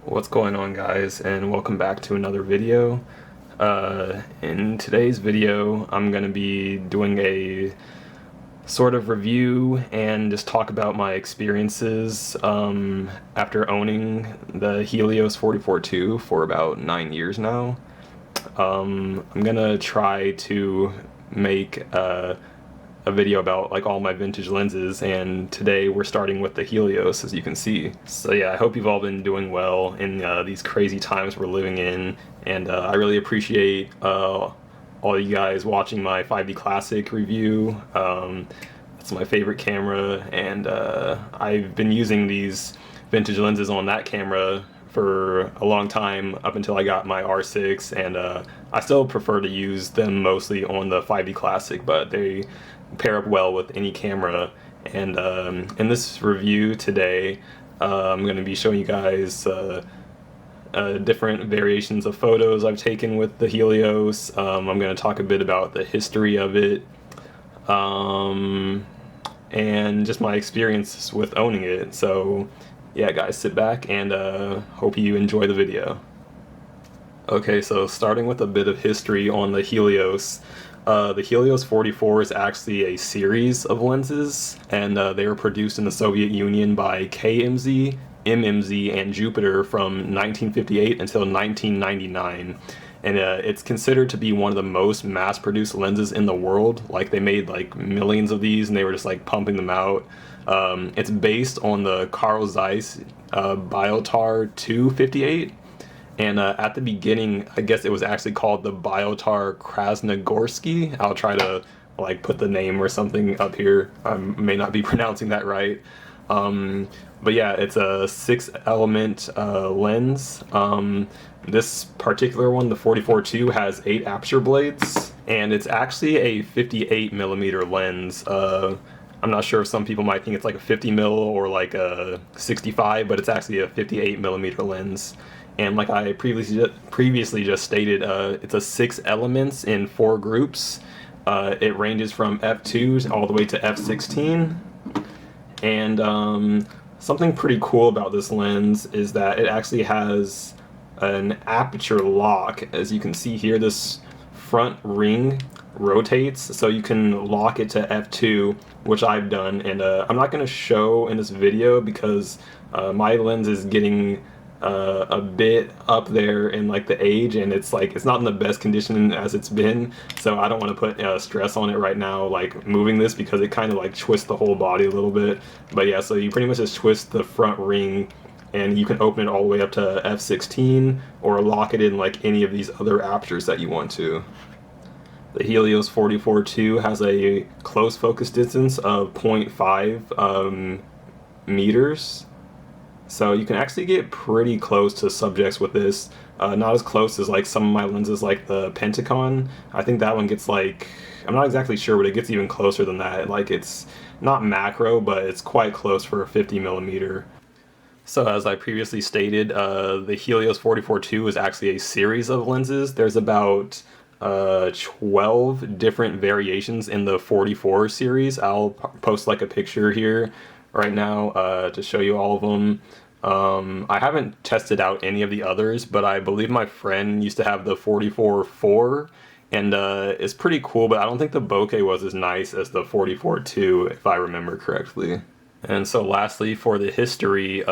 What's going on, guys, and welcome back to another video. In today's video I'm going to be doing a sort of review and just talk about my experiences after owning the Helios 44-2 for about 9 years now. I'm going to try to make a video about like all my vintage lenses, and today we're starting with the Helios, as you can see. So yeah, I hope you've all been doing well in these crazy times we're living in, and I really appreciate all you guys watching my 5D Classic review. It's my favorite camera, and I've been using these vintage lenses on that camera for a long time up until I got my R6, and I still prefer to use them mostly on the 5D Classic, but they pair up well with any camera. And in this review today, I'm going to be showing you guys different variations of photos I've taken with the Helios. I'm going to talk a bit about the history of it, and just my experience with owning it. So yeah, guys, sit back and hope you enjoy the video. Okay, so starting with a bit of history on the Helios. The Helios 44 is actually a series of lenses, and they were produced in the Soviet Union by KMZ, MMZ, and Jupiter from 1958 until 1999. And it's considered to be one of the most mass-produced lenses in the world. Like, they made like millions of these, and they were just like pumping them out. It's based on the Carl Zeiss Biotar 258. And at the beginning, I guess it was actually called the Biotar Krasnogorsky. I'll try to like put the name or something up here. I may not be pronouncing that right. But yeah, it's a 6-element lens. This particular one, the 44-2, has 8 aperture blades, and it's actually a 58mm lens. I'm not sure if some people might think it's like a 50mm or like a 65, but it's actually a 58mm lens. And like I previously just stated, it's a 6 elements in 4 groups. It ranges from f2 all the way to f16. And something pretty cool about this lens is that it actually has an aperture lock. As you can see here, this front ring rotates, so you can lock it to f2, which I've done. And I'm not going to show in this video because my lens is getting a bit up there in like the age, and it's not in the best condition as it's been, so I don't want to put stress on it right now, like moving this, because it kind of like twists the whole body a little bit. But yeah, so you pretty much just twist the front ring, and you can open it all the way up to f16 or lock it in like any of these other apertures that you want to. The Helios 44-2 has a close focus distance of 0.5 meters. So you can actually get pretty close to subjects with this. Not as close as like some of my lenses like the Pentacon. I think that one gets like, I'm not exactly sure, but it gets even closer than that. Like, it's not macro, but it's quite close for a 50mm. So as I previously stated, the Helios 44-2 is actually a series of lenses. There's about 12 different variations in the 44 series. I'll post like a picture here right now to show you all of them. I haven't tested out any of the others, but I believe my friend used to have the 44-4, and it's pretty cool, but I don't think the bokeh was as nice as the 44-2, if I remember correctly. And so lastly, for the history,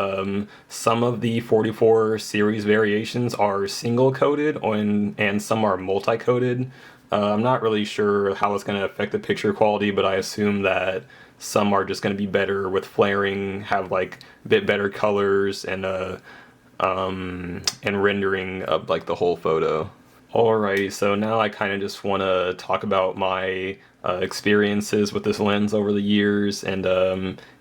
some of the 44 series variations are single-coated and some are multi-coated. I'm not really sure how it's going to affect the picture quality, but I assume that some are just going to be better with flaring, have like a bit better colors, and rendering of like the whole photo. Alright, so now I kind of just want to talk about my experiences with this lens over the years, and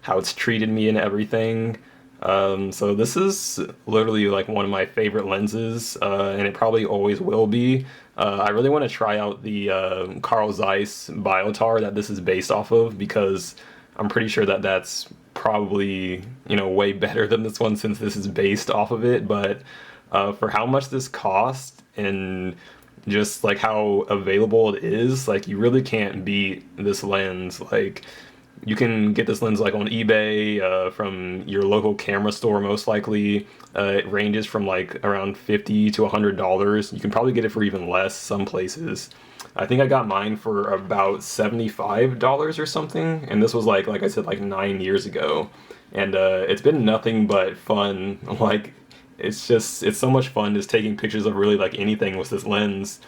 how it's treated me and everything. So this is literally like one of my favorite lenses, and it probably always will be. I really want to try out the Carl Zeiss Biotar that this is based off of, because I'm pretty sure that that's probably, you know, way better than this one, since this is based off of it. But for how much this cost and just like how available it is, like, you really can't beat this lens. Like, You can get this lens like on eBay, from your local camera store most likely. It ranges from like around $50 to $100. You can probably get it for even less some places. I think I got mine for about $75 or something, and this was like I said, like 9 years ago. And it's been nothing but fun. Like it's so much fun just taking pictures of really like anything with this lens.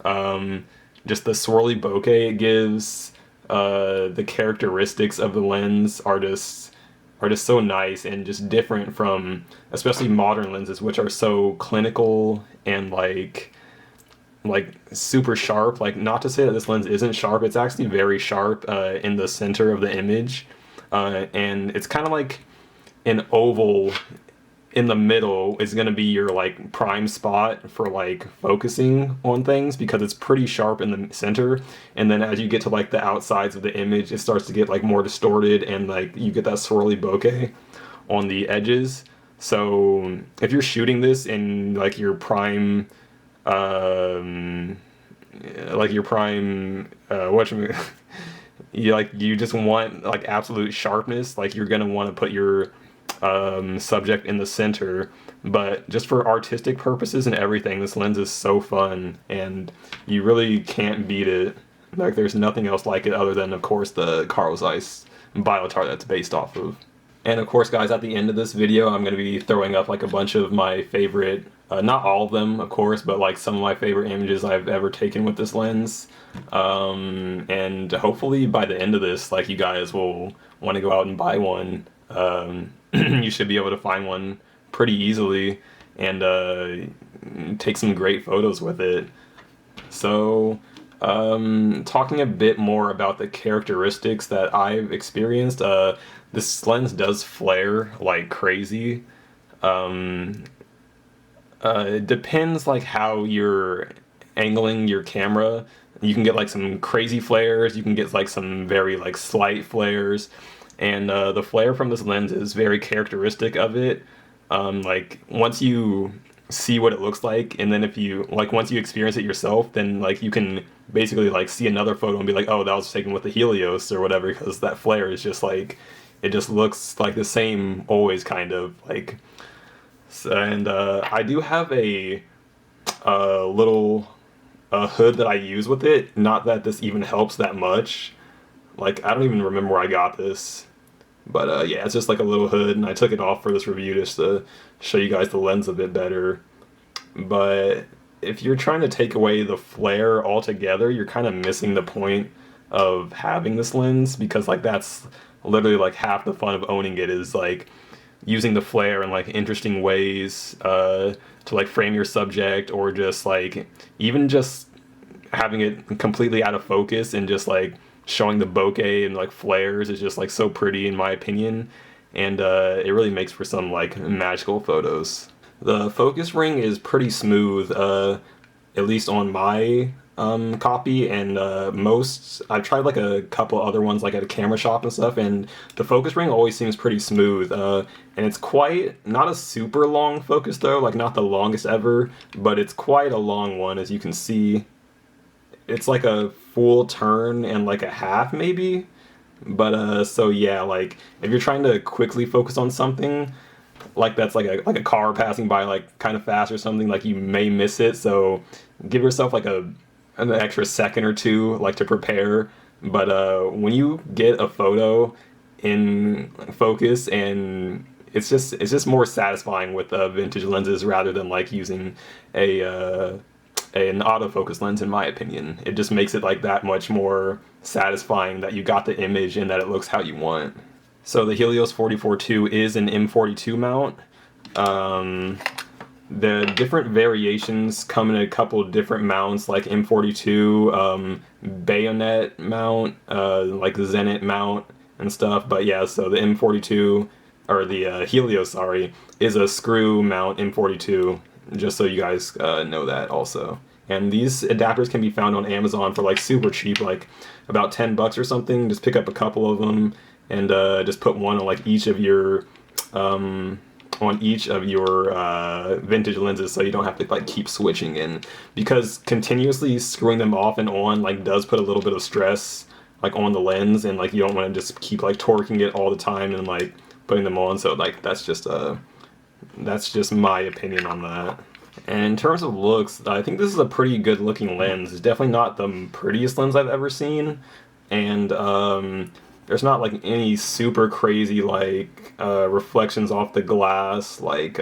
Um, just the swirly bokeh it gives, the characteristics of the lens are just so nice and just different from especially modern lenses, which are so clinical and like super sharp. Like, not to say that this lens isn't sharp, it's actually very sharp in the center of the image, and it's kind of like an oval in the middle is going to be your like prime spot for like focusing on things because it's pretty sharp in the center, and then as you get to like the outsides of the image it starts to get like more distorted and like you get that swirly bokeh on the edges. So if you're shooting this in um like your prime what you just want like absolute sharpness, like you're gonna want to put your subject in the center. But just for artistic purposes and everything, this lens is so fun, and you really can't beat it. Like, there's nothing else like it other than, of course, the Carl Zeiss Biotar that's based off of. And of course, guys, at the end of this video, I'm going to be throwing up like a bunch of my favorite, not all of them, of course, but like some of my favorite images I've ever taken with this lens. And hopefully by the end of this, like, you guys will want to go out and buy one. You should be able to find one pretty easily and take some great photos with it. So, talking a bit more about the characteristics that I've experienced, this lens does flare like crazy. It depends like how you're angling your camera. You can get like some crazy flares, you can get like some very like slight flares, and the flare from this lens is very characteristic of it. Like, once you see what it looks like, and then if you like once you experience it yourself, then like you can basically like see another photo and be like, oh, that was taken with the Helios or whatever, because that flare is just like, it just looks like the same always, kind of like. So, and I do have a little hood that I use with it. Not that this even helps that much. Like, I don't even remember where I got this. But yeah, it's just like a little hood, and I took it off for this review just to show you guys the lens a bit better. But if you're trying to take away the flare altogether, you're kind of missing the point of having this lens, because like that's literally like half the fun of owning it, is like using the flare in like interesting ways to like frame your subject, or just like even just having it completely out of focus and just like showing the bokeh and like flares is just like so pretty in my opinion, and it really makes for some like magical photos. The focus ring is pretty smooth, at least on my copy, and I've tried like a couple other ones like at a camera shop and stuff, and the focus ring always seems pretty smooth, and it's quite not a super long focus though, like not the longest ever, but it's quite a long one. As you can see, it's like a full turn and like a half maybe. But so yeah, like if you're trying to quickly focus on something, like that's like a car passing by like kind of fast or something, like you may miss it, so give yourself like an extra second or two like to prepare. But when you get a photo in focus, and it's just more satisfying with vintage lenses rather than like using a an autofocus lens, in my opinion. It just makes it like that much more satisfying that you got the image and that it looks how you want. So the Helios 44-2 is an M42 mount. The different variations come in a couple different mounts, like M42, bayonet mount, like the Zenit mount and stuff. But yeah, so the M42, or the Helios, sorry, is a screw mount M42, just so you guys know that also. And these adapters can be found on Amazon for like super cheap, like about $10 or something. Just pick up a couple of them and just put one on like each of your vintage lenses, so you don't have to like keep switching in, because continuously screwing them off and on like does put a little bit of stress like on the lens, and like you don't want to just keep like torquing it all the time and like putting them on. So like that's just my opinion on that. And in terms of looks, I think this is a pretty good looking lens. It's definitely not the prettiest lens I've ever seen, and there's not like any super crazy like reflections off the glass like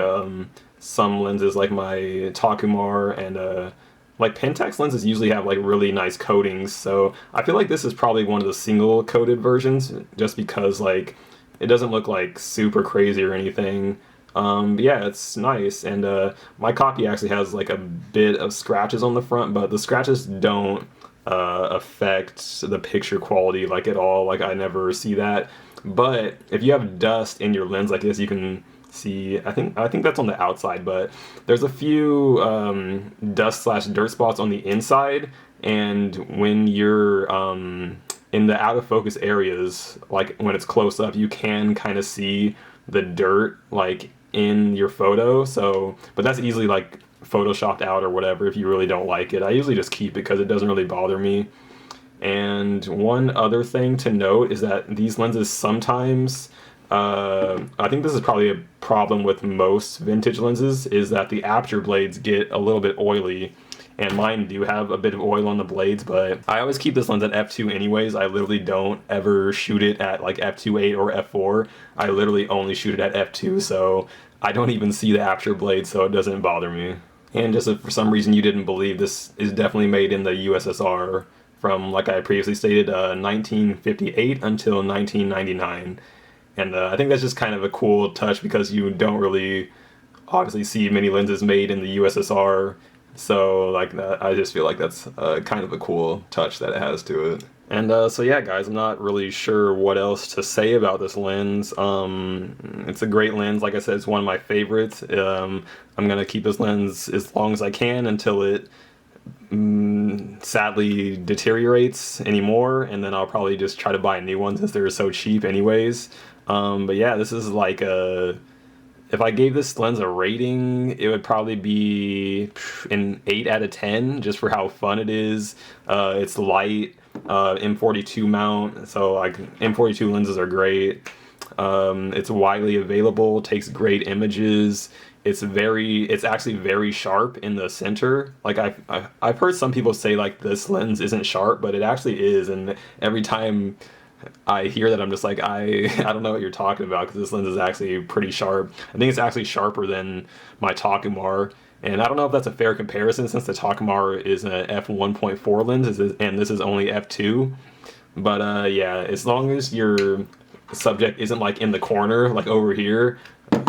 some lenses like my Takumar and like Pentax lenses usually have like really nice coatings. So I feel like this is probably one of the single coated versions, just because like it doesn't look like super crazy or anything. But yeah, it's nice, and my copy actually has like a bit of scratches on the front, but the scratches don't affect the picture quality like at all. Like I never see that. But if you have dust in your lens like this, you can see. I think that's on the outside, but there's a few dust slash dirt spots on the inside, and when you're in the out of focus areas, like when it's close up, you can kind of see the dirt like in your photo. So, but that's easily like photoshopped out or whatever if you really don't like it. I usually just keep it because it doesn't really bother me. And one other thing to note is that these lenses sometimes, I think this is probably a problem with most vintage lenses, is that the aperture blades get a little bit oily. And mine do have a bit of oil on the blades, but I always keep this lens at f2 anyways. I literally don't ever shoot it at like f2.8 or f4. I literally only shoot it at f2, so I don't even see the aperture blade, so it doesn't bother me. And just if for some reason you didn't believe, this is definitely made in the USSR from, like I previously stated, 1958 until 1999. And I think that's just kind of a cool touch because you don't really obviously see many lenses made in the USSR. So like that, I just feel like that's kind of a cool touch that it has to it. And so yeah, guys, I'm not really sure what else to say about this lens. It's a great lens. Like I said, it's one of my favorites. I'm gonna keep this lens as long as I can until it sadly deteriorates anymore, and then I'll probably just try to buy a new one since they're so cheap anyways. But yeah, this is like a, if I gave this lens a rating, it would probably be an 8 out of 10 just for how fun it is. It's light, M42 mount, so like M42 lenses are great. It's widely available, takes great images. It's actually very sharp in the center. Like I've heard some people say like this lens isn't sharp, but it actually is. And every time I hear that, I'm just like, I don't know what you're talking about, because this lens is actually pretty sharp. I think it's actually sharper than my Takumar. And I don't know if that's a fair comparison since the Takumar is an f1.4 lens and this is only f2. But yeah, as long as your subject isn't like in the corner, like over here,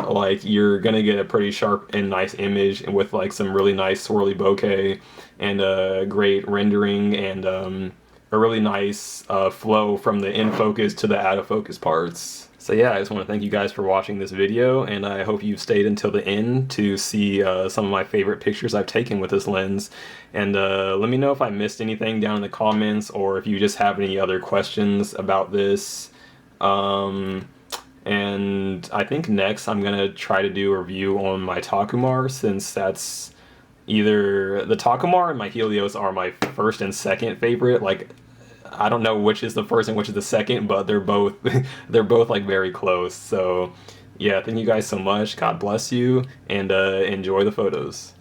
like you're gonna get a pretty sharp and nice image, and with like some really nice swirly bokeh and great rendering and a really nice flow from the in focus to the out of focus parts. So yeah, I just want to thank you guys for watching this video, and I hope you've stayed until the end to see some of my favorite pictures I've taken with this lens. And let me know if I missed anything down in the comments, or if you just have any other questions about this. And I think next I'm gonna try to do a review on my Takumar, since that's either the Takumar and my Helios are my first and second favorite. Like I don't know which is the first and which is the second, but they're both they're both like very close. So yeah, thank you guys so much. God bless you, and enjoy the photos.